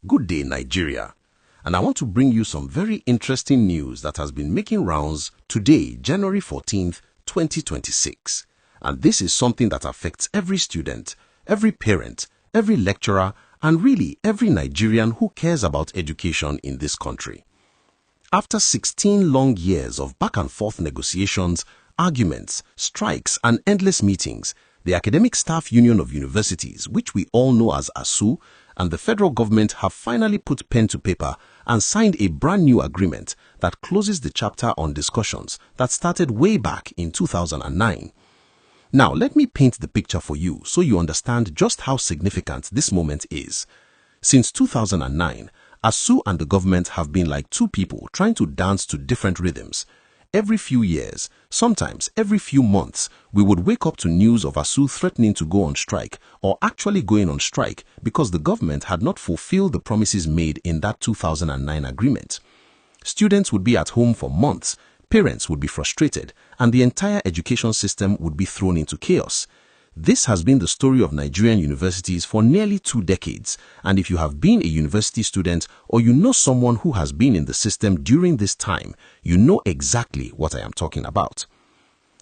Good day, Nigeria. And I want to bring you some very interesting news that has been making rounds today, January 14th, 2026. And this is something that affects every student, every parent, every lecturer, and really every Nigerian who cares about education in this country. After 16 long years of back and forth negotiations, arguments, strikes, and endless meetings, the Academic Staff Union of Universities, which we all know as ASUU, and the federal government have finally put pen to paper and signed a brand new agreement that closes the chapter on discussions that started way back in 2009. Now, let me paint the picture for you so you understand just how significant this moment is. Since 2009, ASUU and the government have been like two people trying to dance to different rhythms. Every few years, sometimes every few months, we would wake up to news of ASUU threatening to go on strike or actually going on strike because the government had not fulfilled the promises made in that 2009 agreement. Students would be at home for months, parents would be frustrated, and the entire education system would be thrown into chaos. This has been the story of Nigerian universities for nearly 2 decades, and if you have been a university student or you know someone who has been in the system during this time, you know exactly what I am talking about.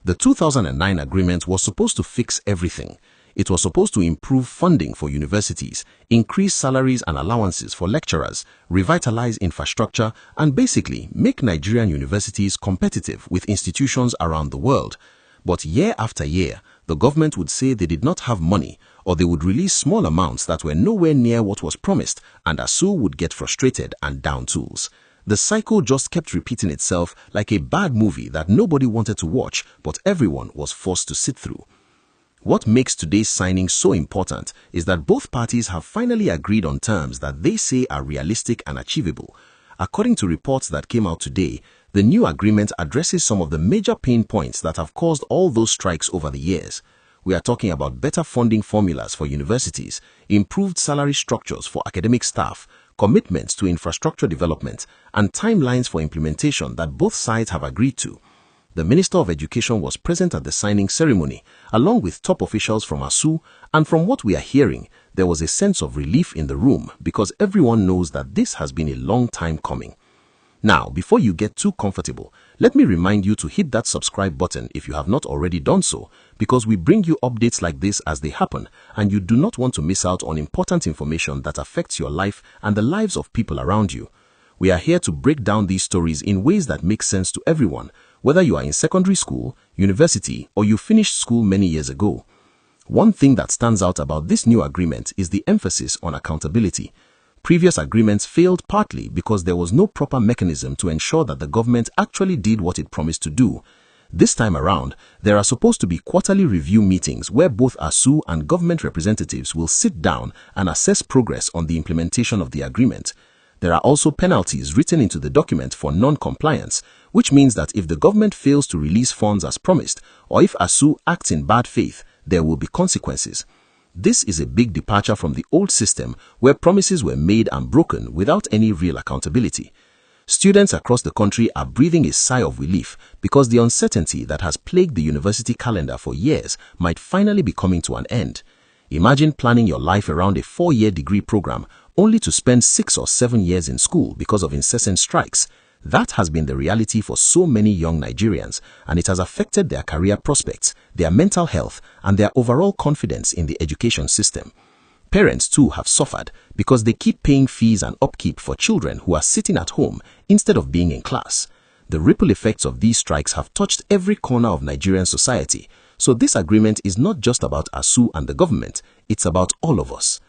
The 2009 agreement was supposed to fix everything. It was supposed to improve funding for universities, increase salaries and allowances for lecturers, revitalize infrastructure, and basically make Nigerian universities competitive with institutions around the world. But year after year, the government would say they did not have money, or they would release small amounts that were nowhere near what was promised, and ASUU would get frustrated and down tools. The cycle just kept repeating itself like a bad movie that nobody wanted to watch, but everyone was forced to sit through. What makes today's signing so important is that both parties have finally agreed on terms that they say are realistic and achievable. According to reports that came out today, the new agreement addresses some of the major pain points that have caused all those strikes over the years. We are talking about better funding formulas for universities, improved salary structures for academic staff, commitments to infrastructure development, and timelines for implementation that both sides have agreed to. The Minister of Education was present at the signing ceremony, along with top officials from ASUU, and from what we are hearing, there was a sense of relief in the room because everyone knows that this has been a long time coming. Now, before you get too comfortable, let me remind you to hit that subscribe button if you have not already done so, because we bring you updates like this as they happen, and you do not want to miss out on important information that affects your life and the lives of people around you. We are here to break down these stories in ways that make sense to everyone, whether you are in secondary school, university, or you finished school many years ago. One thing that stands out about this new agreement is the emphasis on accountability. Previous agreements failed partly because there was no proper mechanism to ensure that the government actually did what it promised to do. This time around, there are supposed to be quarterly review meetings where both ASUU and government representatives will sit down and assess progress on the implementation of the agreement. There are also penalties written into the document for non-compliance, which means that if the government fails to release funds as promised, or if ASUU acts in bad faith, there will be consequences. This is a big departure from the old system where promises were made and broken without any real accountability. Students across the country are breathing a sigh of relief because the uncertainty that has plagued the university calendar for years might finally be coming to an end. Imagine planning your life around a 4-year degree program only to spend 6 or 7 years in school because of incessant strikes. That has been the reality for so many young Nigerians, and it has affected their career prospects, their mental health, and their overall confidence in the education system. Parents too have suffered because they keep paying fees and upkeep for children who are sitting at home instead of being in class. The ripple effects of these strikes have touched every corner of Nigerian society, so this agreement is not just about ASUU and the government, it's about all of us.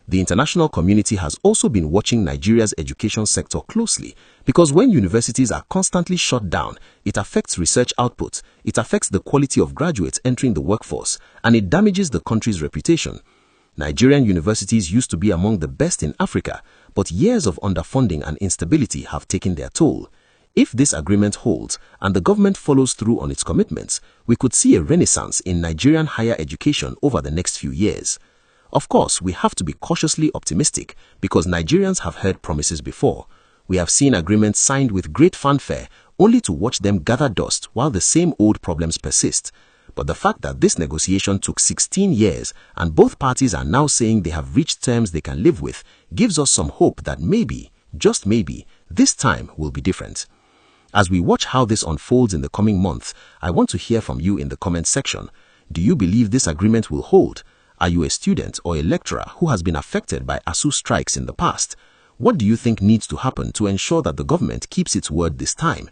The international community has also been watching Nigeria's education sector closely because when universities are constantly shut down, it affects research output, it affects the quality of graduates entering the workforce, and it damages the country's reputation. Nigerian universities used to be among the best in Africa, but years of underfunding and instability have taken their toll. If this agreement holds and the government follows through on its commitments, we could see a renaissance in Nigerian higher education over the next few years. Of course, we have to be cautiously optimistic because Nigerians have heard promises before. We have seen agreements signed with great fanfare only to watch them gather dust while the same old problems persist. But the fact that this negotiation took 16 years and both parties are now saying they have reached terms they can live with gives us some hope that maybe, just maybe, this time will be different. As we watch how this unfolds in the coming month, I want to hear from you in the comment section. Do you believe this agreement will hold? Are you a student or a lecturer who has been affected by ASUU strikes in the past? What do you think needs to happen to ensure that the government keeps its word this time?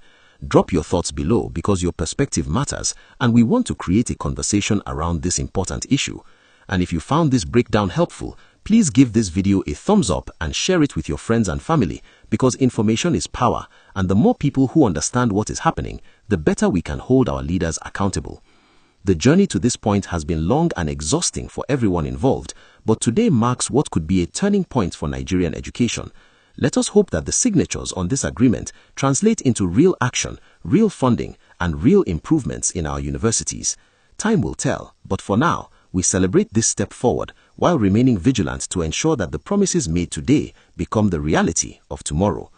Drop your thoughts below because your perspective matters and we want to create a conversation around this important issue. And if you found this breakdown helpful, please give this video a thumbs up and share it with your friends and family because information is power and the more people who understand what is happening, the better we can hold our leaders accountable. The journey to this point has been long and exhausting for everyone involved, but today marks what could be a turning point for Nigerian education. Let us hope that the signatures on this agreement translate into real action, real funding, and real improvements in our universities. Time will tell, but for now, we celebrate this step forward while remaining vigilant to ensure that the promises made today become the reality of tomorrow.